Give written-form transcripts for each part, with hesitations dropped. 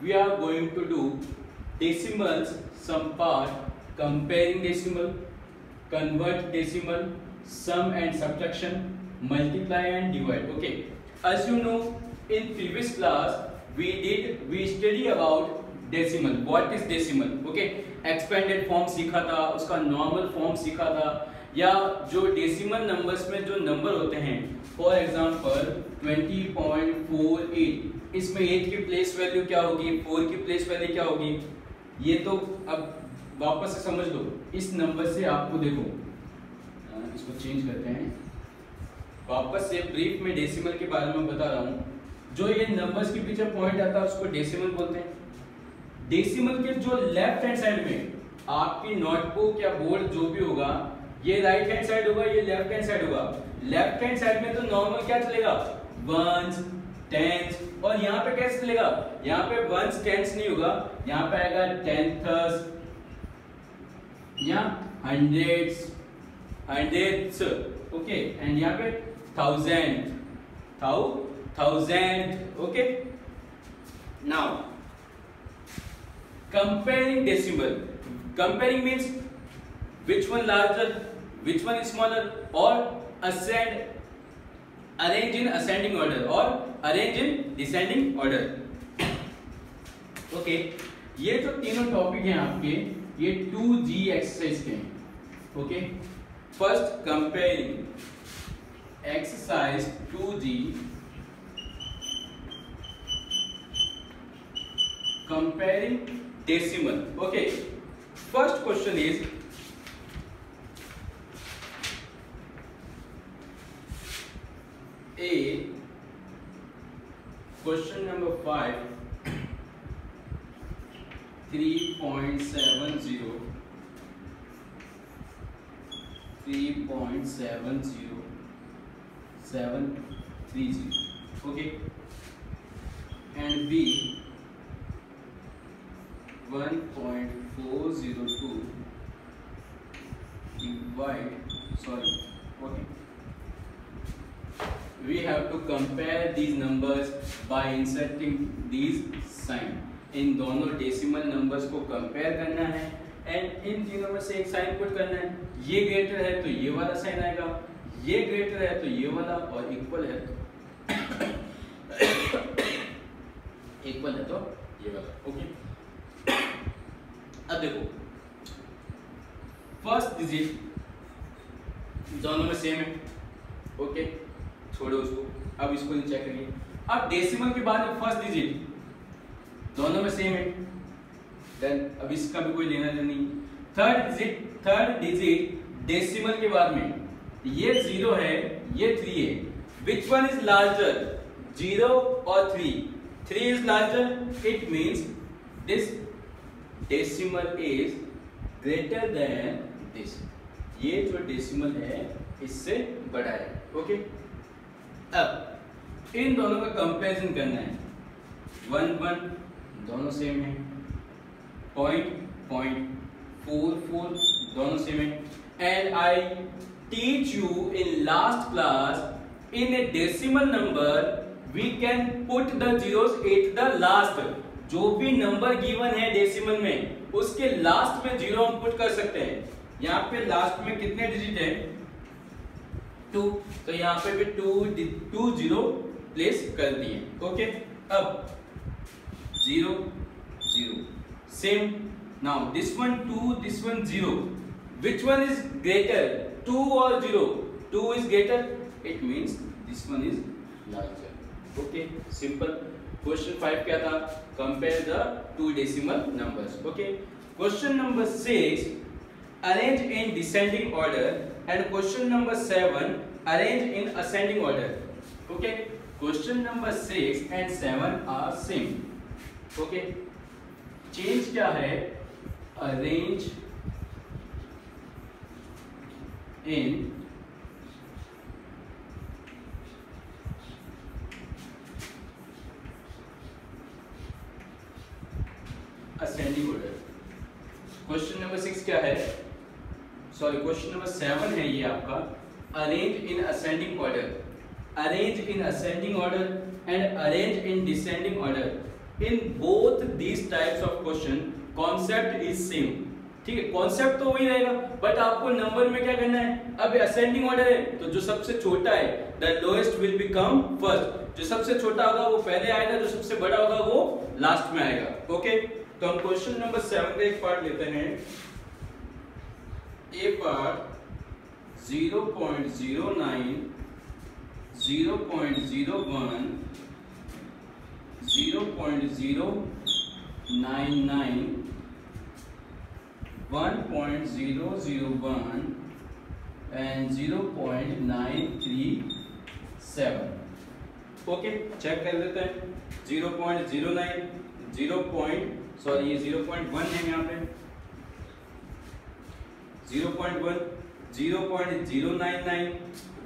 we are going to do decimals, some part, comparing decimal, convert decimal, sum and subtraction, multiply and divide. Okay, as you know, in previous class we study about decimal. What is decimal? Okay, expanded form सीखा था, उसका normal form सीखा था, या जो decimal numbers में जो number होते हैं, फॉर एग्जांपल 20.48, इसमें 8 की प्लेस वैल्यू क्या होगी, 4 की प्लेस वैल्यू क्या होगी, ये तो अब वापस से समझ लो। इस नंबर से आपको देखो, इसको चेंज करते हैं, वापस से ब्रीफ में डेसिमल के बारे में बता रहा हूँ। जो ये नंबर्स के पीछे पॉइंट आता है उसको डेसिमल बोलते हैं। डेसिमल के जो लेफ्ट हैंड साइड में आपकी नोटबुक या बोर्ड जो भी होगा, ये राइट हैंड साइड होगा, ये लेफ्ट हैंड साइड होगा। लेफ्ट हैंड साइड में तो नॉर्मल क्या चलेगा, वंस, टेंस, और यहाँ पे कैसे चलेगा, यहाँ पे वंस टेंस नहीं होगा, यहाँ पे आएगा टेंथस या हंड्रेड्स, हंड्रेड्स, ओके, एंड यहाँ पे thousand, thousand, okay. Now comparing decimal, comparing means which one larger, which one is smaller, or arrange in ascending order or arrange in descending order. Okay, ये जो तीनों टॉपिक हैं आपके, ये 2G exercise के हैं। Okay, first comparing exercise 2G, comparing decimal. Okay, first question is a question number 5, 3.70, 730, okay, and B 1.402 divide, sorry, okay, we have to compare these numbers by inserting these sign. इन दोनों decimal numbers को compare करना है and in तीनों में से एक sign put करना है। ये ग्रेटर है तो ये वाला साइन आएगा, ये ग्रेटर है तो ये वाला, और इक्वल है तो इक्वल है तो ये वाला। ओके, अब देखो फर्स्ट डिजिट दोनों में सेम है। ओके, छोड़ो उसको, अब इसको चेक करिए। अब डेसिमल के बाद में फर्स्ट डिजिट दोनों में सेम है, देन अब इसका भी कोई लेना देना नहीं। थर्ड डिजिट डेसिमल के बाद में, ये 0 है, ये 3 है, विच वन इज लार्जर, 0 और 3? 3 is larger, it means this decimal is greater than this. ये जो डेसिमल है इससे बड़ा है। ओके, अब इन दोनों का कंपैरिजन करना है। 1 दोनों सेम है, 0.44 दोनों सेम है, and I teach you in last class, in a decimal number we can put the zeros at the last. जो भी नंबर गिवन है डेसिमल में, उसके लास्ट में 0 हम पुट कर सकते हैं। यहाँ पे लास्ट में कितने डिजिट है, 2, तो यहाँ पे भी 2 0 प्लेस कर दिए। ओके, अब 0 0 same. Now this one 2, this one 0, which one is greater, 2 और 0? 2 is greater, it means this one is larger. Okay, simple. Question 5 क्या था, compare the 2 decimal numbers. Okay, question number 6 arrange in descending order, and question number 7 arrange in ascending order. Okay, question number 6 and 7 are same. Okay, change क्या है, arrange in ascending order. Question number 6 क्या है, sorry question number 7 है ये आपका, arrange in ascending order, arrange in ascending order and arrange in descending order. In both these types of question concept is same, ठीक है, concept तो वही रहेगा, बट आपको नंबर में क्या करना है। अब असेंडिंग ऑर्डर है तो जो सबसे छोटा है the lowest will become first, जो सबसे छोटा होगा वो पहले आएगा, जो सबसे बड़ा होगा वो लास्ट में आएगा। ओके, तो हम क्वेश्चन नंबर 7 का एक पार्ट लेते हैं। ए पार्ट 0.09 0.01 0.099 1.001 and 0.937। ओके, चेक कर लेते हैं। 0.09 ये 0.1 है यहाँ पे, 0.1 0.099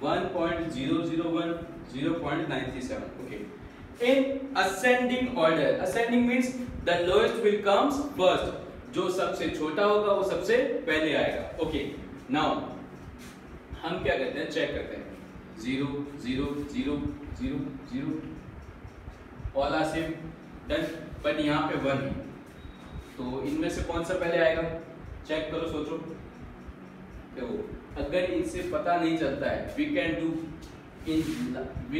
1.001 0.937। Okay, in ascending order, ascending means the lowest will comes first, जो सबसे छोटा होगा वो सबसे पहले आएगा। ओके, नाउ हम क्या करते हैं, चेक करते हैं। 0 0 0 0 0 all are same done, but यहाँ पे 1 है, तो इनमें से कौन सा पहले आएगा, चेक करो, सोचो। देखो, अगर इनसे पता नहीं चलता है, we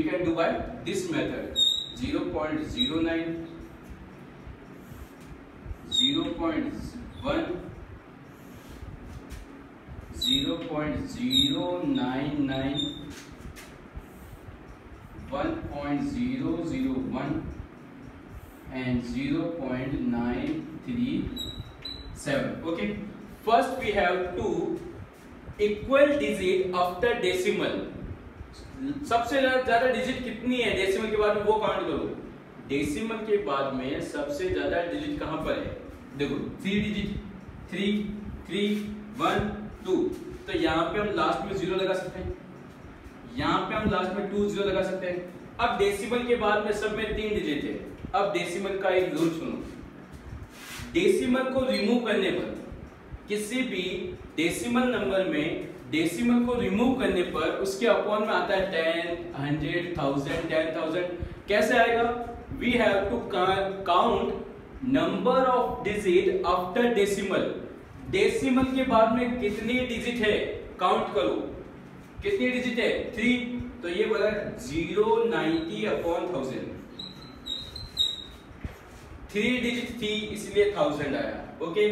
can do by this method. 0.09 0.1 0.099 1.001 and 0.937। okay, first we have two equal digit after decimal। सबसे ज्यादा डिजिट कितनी है डेसिमल के बाद में वो काउंट करो। डेसिमल के बाद में सबसे ज्यादा डिजिट कहां पर है, देखो 3 डिजिट, 3 3 1 2, तो यहाँ पे हम लास्ट में 0 लगा सकते हैं, यहाँ पे हम लास्ट में 2 0 लगा सकते हैं। अब डेसिमल के बाद में सब में 3 डिजिट है। अब डेसिमल का एक रूल सुनो, डेसिमल को रिमूव करने पर, किसी भी डेसिमल नंबर में डेसिमल को रिमूव करने पर उसके अपॉन में आता है 10 100 1000 10,000। कैसे आएगा, we have to count number of digit after decimal. Decimal के बाद में कितनी डिजिट है काउंट करो, कितनी डिजिट है 3, तो ये बोला 090/1000, 3 डिजिट थी इसलिए 1000 आया। ओके,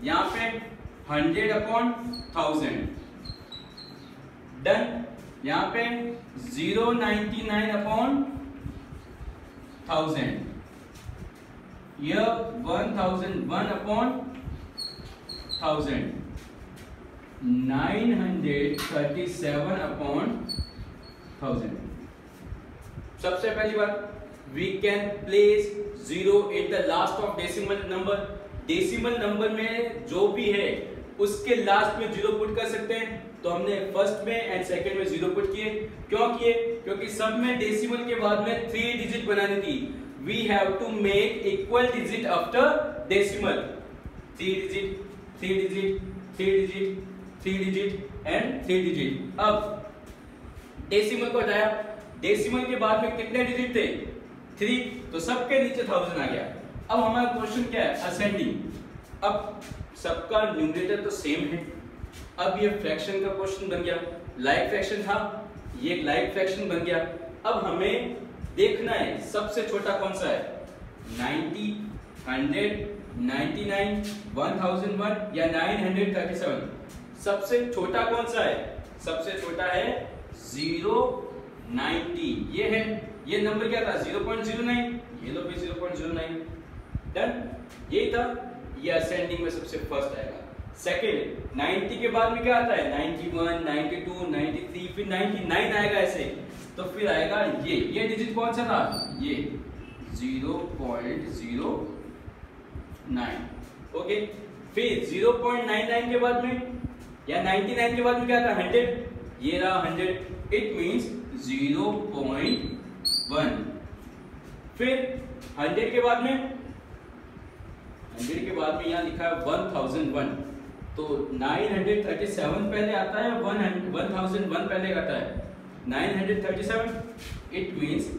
यहाँ पे 100/1000 डन, यहाँ पे 099/1000, यह 1001/1000, 937/1000। सबसे पहली बात, we can place 0 at the last of decimal number. Decimal number में जो भी है उसके लास्ट में 0 पुट कर सकते हैं, तो हमने फर्स्ट में एंड सेकंड में 0 पुट किए। क्यों किए, क्योंकि सब में डेसिमल के बाद में 3 डिजिट बनानी थी। We have to make equal digit after decimal, 3 digit 3 digit 3 digit 3 digit and 3 digit. अब डेसिमल को हटाया, डेसिमल के बाद में कितने डिजिट थे 3, तो सबके नीचे 1000 आ गया। अब हमारा क्वेश्चन क्या है, असेंडिंग। अब सबका न्यूमरेटर तो सेम है, अब ये फ्रैक्शन का क्वेश्चन बन गया, लाइक फ्रैक्शन था, ये लाइक फ्रैक्शन बन गया। अब हमें देखना है सबसे छोटा कौन सा है, 90 100 99 1001 या 937। सबसे छोटा कौन सा है, सबसे छोटा है 090, ये है, ये नंबर क्या था 0.09, ये लो भी 0.09 डन, यही था। ये असेंडिंग में सबसे फर्स्ट आएगा। सेकंड 90 के बाद में क्या आता है 91 92 93 फिर 99 आएगा ऐसे, तो फिर आएगा ये डिजिट कौन सा था, ये 0.09। ओके, फिर 0.99 के बाद में या 99 के बाद में क्या था 100, ये रहा 100, इट मींस 0.1। फिर 100 के बाद में, 100 के बाद में यहाँ लिखा है 1001, तो 937 पहले आता है, 1001 पहले आता है 937, इट मींस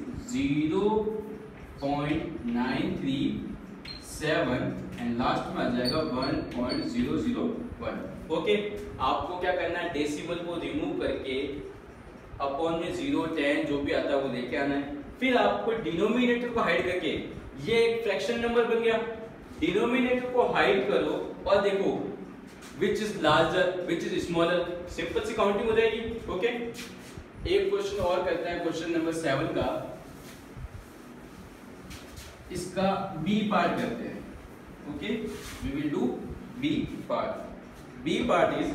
0.937 एंड लास्ट में आ जाएगा 1.001। ओके, आपको क्या करना है, डेसिमल को रिमूव करके अपॉन में 0, 10 जो भी आता है वो लेके आना है। फिर आपको डिनोमिनेटर को हाइड करके, ये एक फ्रैक्शन नंबर बन गया, डिनोमिनेटर को हाइड करो और देखो which is larger which is smaller, simple सी काउंटिंग हो जाएगी। ओके, एक क्वेश्चन और करते हैं, क्वेश्चन नंबर 7 का, इसका बी पार्ट करते हैं। Okay, we will do B part. B part is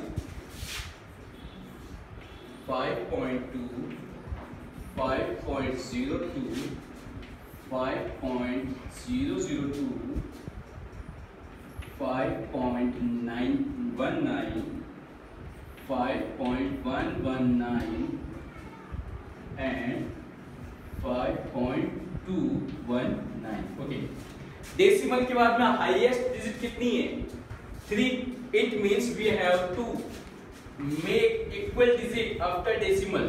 5.2, 5.02, 5.002, 5.919, 5.119 and 5.219। Okay, decimal के बाद में हाईएस्ट डिजिट कितनी है? 3। It means we have to make equal digit after decimal.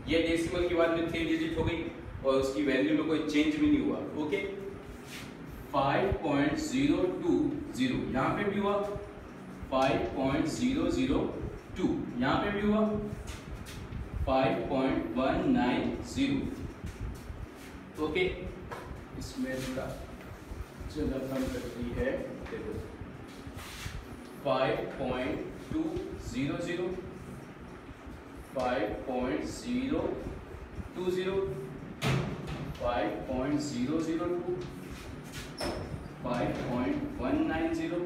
ये डेसिमल के बाद में 3 डिजिट हो गई और उसकी वैल्यू में कोई चेंज भी नहीं हुआ। ओके, 5.020 यहाँ पे भी हुआ, 5.002 यहाँ पे भी हुआ, 5.190। ओके, इसमें थोड़ा जगह कम करती है, देखो 5.200, 5.020, 5.002, 5.190।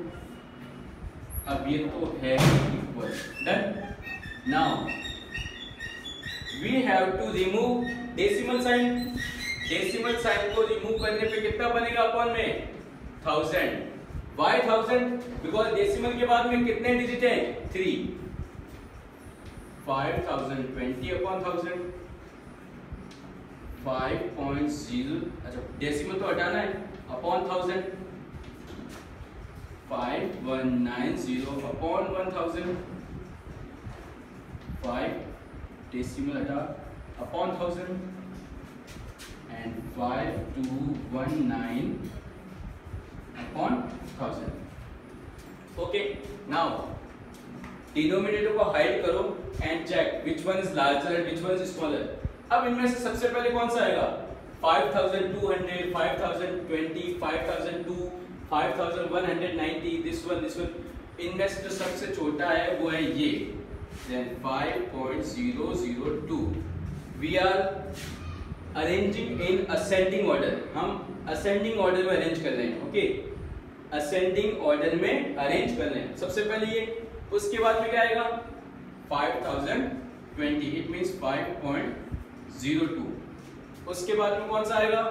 अब ये तो है equal. Done. Now we have to remove decimal sign. Decimal sign को रिमूव करने पे कितना बनेगा अपॉन में? 1000। Why 1000? बिकॉज डेसिमल के बाद में कितने डिजिट है? 3। 5020 अपॉन 1000, 5.0, अच्छा डेसिमल तो हटाना है, अपॉन 1000, 5190 अपॉन 1000, 5 डेसिमल हटा upon 1000 and 5219 upon 1000। Okay, now denominator को हाइड करो and check which one is larger and which one is smaller. अब इनमें से सबसे पहले कौन सा आएगा? 5200, 5020, 5002, 5190, दिस वन। इनमें से जो सबसे छोटा है वो है ये, then 5.002। We are arranging in ascending order, हम असेंडिंग ऑर्डर में अरेंज कर रहे हैं। ओके, असेंडिंग ऑर्डर में अरेंज कर रहे हैं। सबसे पहले ये, उसके बाद में क्या आएगा? 5020, इट मींस 5.02। उसके बाद में कौन सा आएगा?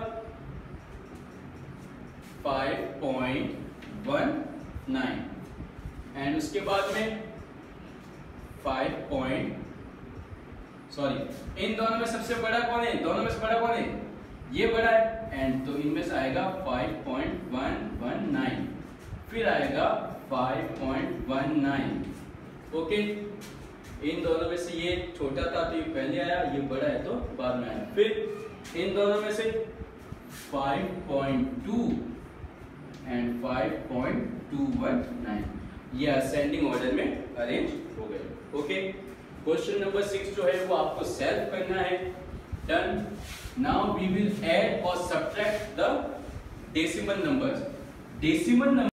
5.19 एंड उसके बाद में 5. इन दोनों में सबसे बड़ा कौन है? दोनों में से बड़ा कौन है? ये बड़ा है, एंड तो इनमें से आएगा 5.119, फिर आएगा 5.19। ओके, इन दोनों में से ये छोटा था तो ये पहले आया, ये बड़ा है तो बाद में आया। फिर इन दोनों में से 5.2 एंड 5.219, ये असेंडिंग ऑर्डर में अरेंज हो गए। ओके, क्वेश्चन नंबर 6 जो है वो आपको सॉल्व करना है। Done. Now we will add और subtract the decimal numbers. Decimal number